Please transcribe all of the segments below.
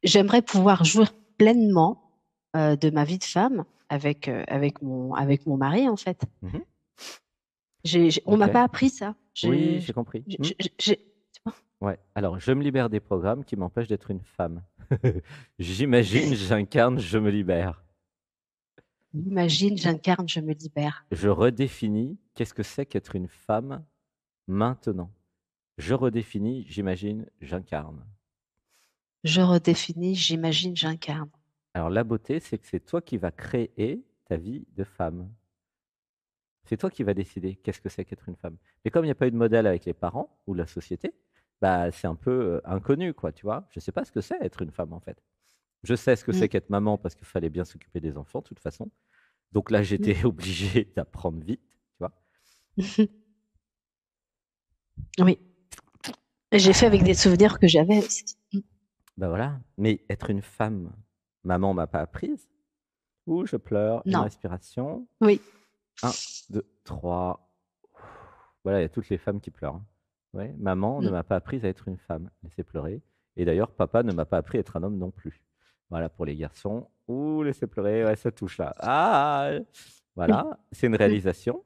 j'aimerais pouvoir jouir pleinement de ma vie de femme avec mon mari, en fait. Mhm. On Ok. m'a pas appris ça. Oui, j'ai compris. Tu vois. Ouais. Alors, je me libère des programmes qui m'empêchent d'être une femme. J'imagine, j'incarne, je me libère. Imagine, j'incarne, je me libère. Je redéfinis qu'est-ce que c'est qu'être une femme maintenant. Je redéfinis, j'imagine, j'incarne. Je redéfinis, j'imagine, j'incarne. Alors, la beauté, c'est que c'est toi qui vas créer ta vie de femme. C'est toi qui vas décider qu'est-ce que c'est qu'être une femme. Mais comme il n'y a pas eu de modèle avec les parents ou la société, bah, c'est un peu inconnu, quoi, tu vois. Je ne sais pas ce que c'est être une femme, en fait. Je sais ce que Mm, c'est qu'être maman parce qu'il fallait bien s'occuper des enfants, de toute façon. Donc là, mm. j'étais obligé d'apprendre vite, tu vois. Oui, j'ai fait avec des souvenirs que j'avais aussi. Bah voilà. Mais être une femme, maman m'a pas apprise. Ouh, je pleure, une Non, respiration. oui. Un, deux, trois. Voilà, il y a toutes les femmes qui pleurent, hein. Ouais, maman ne Mm, m'a pas appris à être une femme. Laissez pleurer. Et d'ailleurs, papa ne m'a pas appris à être un homme non plus. Voilà pour les garçons. Ouh, laissez pleurer. Ouais, ça touche là. Ah, mm, voilà, c'est une mm, réalisation.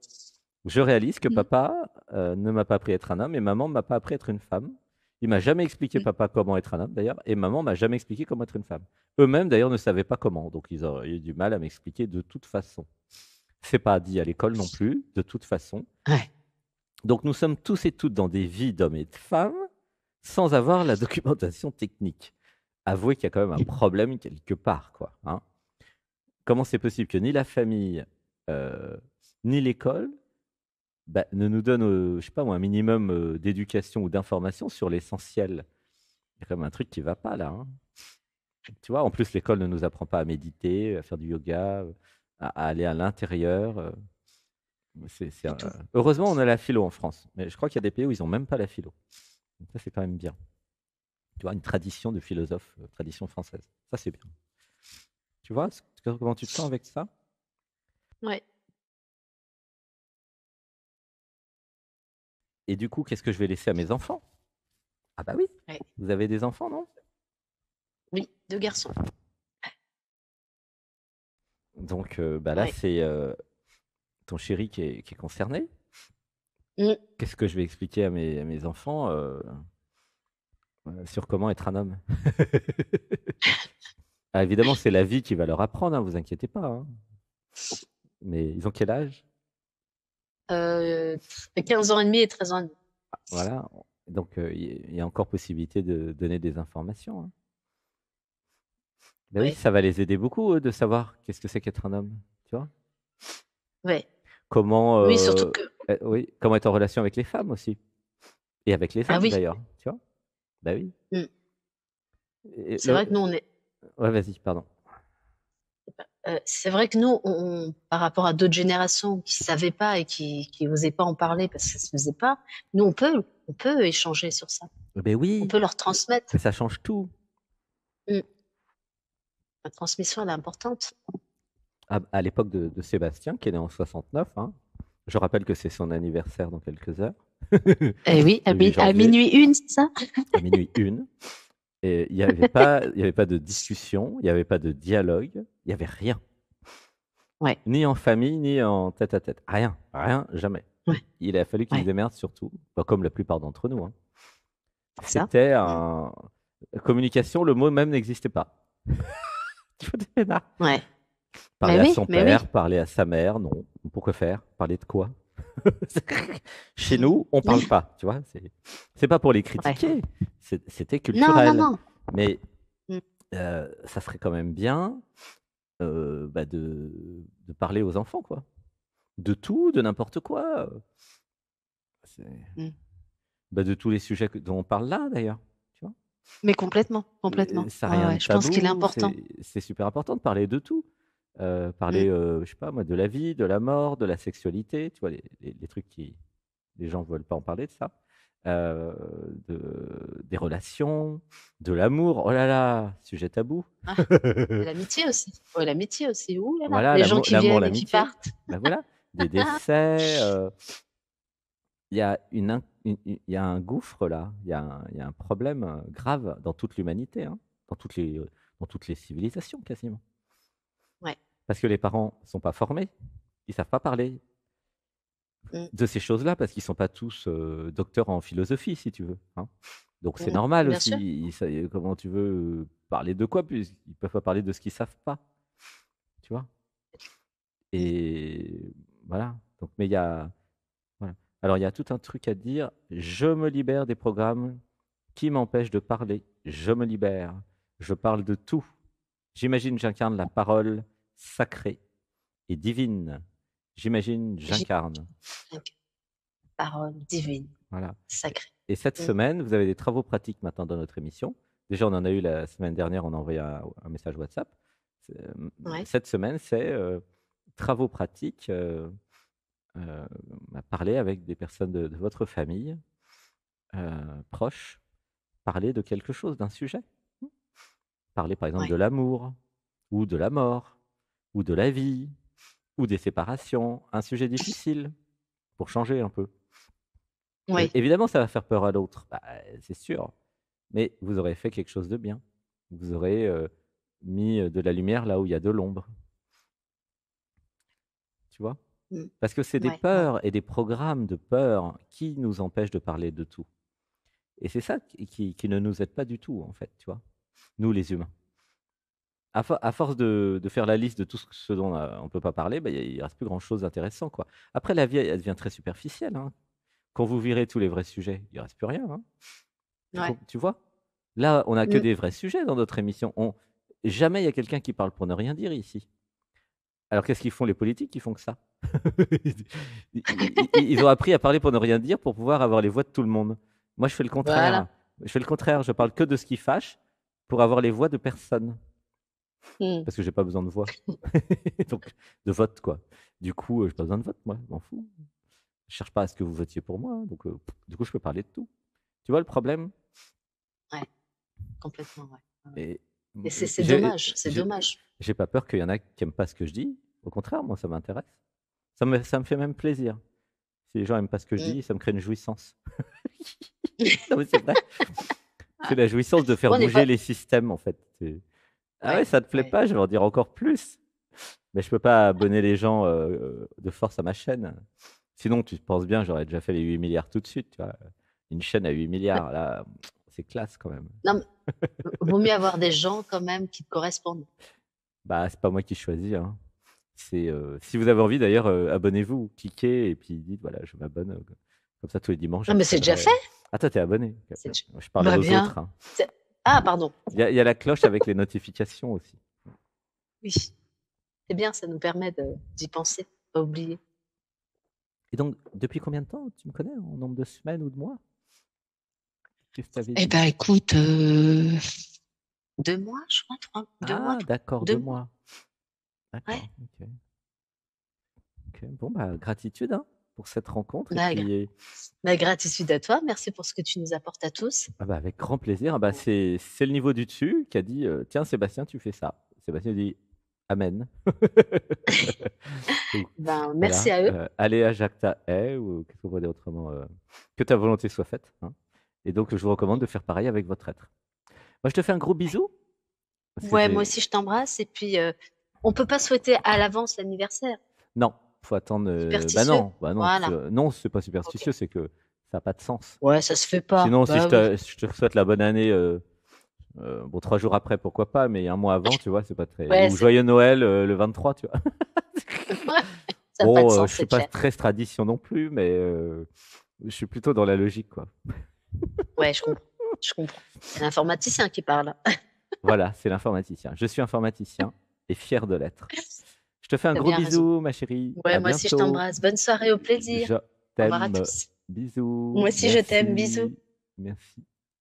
Je réalise que mm, papa ne m'a pas appris à être un homme et maman ne m'a pas appris à être une femme. Il m'a jamais expliqué, mm. papa, comment être un homme d'ailleurs, et maman m'a jamais expliqué comment être une femme. Eux-mêmes d'ailleurs ne savaient pas comment, donc ils auraient eu du mal à m'expliquer de toute façon. C'est pas dit à l'école non plus, de toute façon. Ouais. Donc nous sommes tous et toutes dans des vies d'hommes et de femmes sans avoir la documentation technique. Avouez qu'il y a quand même un problème quelque part, quoi, hein. Comment c'est possible que ni la famille, euh, ni l'école bah, ne nous donne, je sais pas moi, un minimum d'éducation ou d'information sur l'essentiel? Il y a quand même un truc qui va pas là, hein. Tu vois, en plus l'école ne nous apprend pas à méditer, à faire du yoga, à aller à l'intérieur. Du tout. Heureusement, on a la philo en France, mais je crois qu'il y a des pays où ils n'ont même pas la philo. Donc ça, c'est quand même bien. Tu vois, une tradition de philosophe, tradition française. Ça, c'est bien. Tu vois, comment tu te sens avec ça? Ouais. Et du coup, qu'est-ce que je vais laisser à mes enfants? Ah bah oui, Ouais. vous avez des enfants, non? Oui, deux garçons. Donc bah là, Ouais. c'est ton chéri qui est concerné. Mm. Qu'est-ce que je vais expliquer à mes enfants sur comment être un homme? Ah, évidemment, c'est la vie qui va leur apprendre, hein, vous inquiétez pas, hein. Mais ils ont quel âge? 15 ans et demi et 13 ans et demi. Voilà. Donc, il y a encore possibilité de donner des informations, hein. Ben oui, Ouais. ça va les aider beaucoup, eux, de savoir qu'est-ce que c'est qu'être un homme, tu vois? Ouais. Comment, Oui, surtout que. oui, comment être en relation avec les femmes aussi et avec les Ah hommes oui. d'ailleurs, tu vois? Ben oui. Mm. Et C'est vrai que nous, on est. ouais, vas-y, pardon. C'est vrai que nous, par rapport à d'autres générations qui savaient pas et qui osaient pas en parler parce que ça se faisait pas, nous, on peut échanger sur ça. Ben On oui, peut leur transmettre. mais ça change tout. Mm. La transmission, elle est importante. À l'époque de Sébastien, qui est né en 69, hein, je rappelle que c'est son anniversaire dans quelques heures, Eh oui, le 8 à janvier, minuit une, c'est ça? à minuit une. Et il y avait pas de discussion, il n'y avait pas de dialogue, il n'y avait rien. Ouais, Ni en famille, ni en tête à tête. Rien, rien, jamais. ouais, Il a fallu qu'ils se ouais. démerdent surtout, bah, comme la plupart d'entre nous, hein. C'est ça? C'était Mm. un... Communication, le mot même n'existait pas. Tu vois, des pédards. Ouais. Parler à son Mais père, oui. parler à sa mère, non. Pourquoi faire? Parler de quoi? Chez Mm. nous, on parle pas, tu vois. C'est pas pour les Ouais. critiquer, c'était Non, non, culturel. non. Mais Mm. ça serait quand même bien bah, de parler aux enfants, quoi. De tout, de n'importe quoi. C'est- Mm. Bah, de tous les sujets dont on parle là, d'ailleurs. Tu vois. Mais complètement, complètement. Ça n'a Ouais, rien de ouais. Je pense qu'il est tabou, important. c'est super important de parler de tout. Mm. Parler, je sais pas moi, de la vie, de la mort, de la sexualité, tu vois, les trucs qui, les gens veulent pas en parler de ça. Euh, des relations, de l'amour, oh là là, sujet tabou. Ah, et l'amitié aussi. Ouais, l'amitié aussi. Ouh là là. Voilà, Les gens qui l'amour, viennent et qui l'amitié. partent. Ben voilà, des décès. Il y a il y a un gouffre là, il y a un problème grave dans toute l'humanité, hein, dans toutes les civilisations quasiment. Ouais. Parce que les parents ne sont pas formés, ils ne savent pas parler de ces choses-là, parce qu'ils ne sont pas tous docteurs en philosophie, si tu veux. Hein. Donc c'est normal Bien sûr. aussi. Comment tu veux parler de quoi, puisqu'ils ne peuvent pas parler de ce qu'ils ne savent pas. Tu vois. Et voilà. Donc, mais il y a. Voilà. Alors, il y a tout un truc à dire. Je me libère des programmes qui m'empêchent de parler. Je me libère. Je parle de tout. J'imagine, j'incarne la parole sacrée et divine. J'imagine, j'incarne. Parole divine, Voilà. sacrée. Et cette semaine, vous avez des travaux pratiques maintenant dans notre émission. Déjà, on en a eu la semaine dernière, on a envoyé un message WhatsApp. Ouais. Cette semaine, c'est travaux pratiques, parler avec des personnes de votre famille, proches, parler de quelque chose, d'un sujet. Parler par exemple de l'amour, ou de la mort, ou de la vie, ou des séparations, un sujet difficile, pour changer un peu. Oui. Évidemment, ça va faire peur à l'autre, bah, c'est sûr, mais vous aurez fait quelque chose de bien. Vous aurez mis de la lumière là où il y a de l'ombre. Tu vois? Parce que c'est des peurs et des programmes de peur qui nous empêchent de parler de tout. Et c'est ça qui ne nous aide pas du tout, en fait, tu vois, nous les humains. À force de faire la liste de tout ce dont on ne peut pas parler, bah, il ne reste plus grand-chose d'intéressant, quoi. Après, la vie, elle devient très superficielle. Hein. Quand vous virez tous les vrais sujets, il ne reste plus rien. Hein. Tu vois? Là, on n'a que des vrais sujets dans notre émission. Jamais il y a quelqu'un qui parle pour ne rien dire ici. Alors, qu'est-ce qu'ils font les politiques? Ils font que ça. Ils ont appris à parler pour ne rien dire pour pouvoir avoir les voix de tout le monde. Moi, je fais le contraire. Voilà. Je fais le contraire. Je parle que de ce qui fâche pour avoir les voix de personne. Parce que j'ai pas besoin de voix. Donc, de vote, quoi. Du coup, j'ai pas besoin de vote, moi. Je m'en fous. Je cherche pas à ce que vous votiez pour moi. Hein. Donc, du coup, je peux parler de tout. Tu vois le problème? Ouais. Complètement, ouais. Et c'est dommage. C'est dommage. J'ai pas peur qu'il y en a qui n'aiment pas ce que je dis. Au contraire, moi, ça m'intéresse. Ça me fait même plaisir. Si les gens n'aiment pas ce que je dis, ça me crée une jouissance. Non, mais c'est vrai. C'est la jouissance de faire bouger les systèmes, en fait. Ah ouais, ça te plaît pas, je vais en dire encore plus. Mais je peux pas abonner les gens de force à ma chaîne. Sinon, tu penses bien, j'aurais déjà fait les 8 milliards tout de suite. Tu vois. Une chaîne à 8 milliards, là, c'est classe quand même. Non, mais vaut mieux avoir des gens quand même qui te correspondent. Bah, c'est pas moi qui choisis. Hein. Si vous avez envie, d'ailleurs, abonnez-vous, cliquez et puis dites, voilà, je m'abonne. Comme ça, tous les dimanches. Non, mais c'est déjà fait. Ah, toi, t'es abonné. Je parle aux autres. Hein. Ah, pardon. Il y a la cloche avec les notifications aussi. Oui. C'est bien, ça nous permet d'y penser, pas oublier. Et donc, depuis combien de temps tu me connais, en nombre de semaines ou de mois? Eh ben, écoute, 2 mois, je crois. 2 mois. D'accord, 2 mois. D'accord, ouais. Ok. Bon, bah, gratitude pour cette rencontre. Gratitude à toi. Merci pour ce que tu nous apportes à tous. Ah bah, avec grand plaisir. Ah bah, c'est le niveau du dessus qui a dit tiens, Sébastien, tu fais ça. Sébastien dit Amen. Ben, merci à eux. Allez jacta est, ou qu'est-ce qu'on pourrait dire autrement que ta volonté soit faite. Hein. Et donc, je vous recommande de faire pareil avec votre être. Moi, je te fais un gros bisou. Ouais, moi aussi, je t'embrasse. Et puis, on peut pas souhaiter à l'avance l'anniversaire. Non, faut attendre. Superstitieux. Bah non, Voilà. Non, c'est pas superstitieux, c'est que ça n'a pas de sens. Ouais, ça se fait pas. Sinon, si je te souhaite la bonne année, bon, 3 jours après, pourquoi pas, mais un mois avant, tu vois, c'est pas très. Ouais, ou joyeux Noël le 23, tu vois. Ça n'a pas de sens, je suis pas très tradition non plus, mais je suis plutôt dans la logique, quoi. Ouais, je comprends. C'est l'informaticien qui parle. Voilà, c'est l'informaticien. Je suis informaticien et fier de l'être. Je te fais un gros bisou, ma chérie. Ouais, moi aussi, je t'embrasse. Bonne soirée, au plaisir. Je t'aime. Au revoir à tous. Bisous. Moi aussi, je t'aime. Bisous. Merci.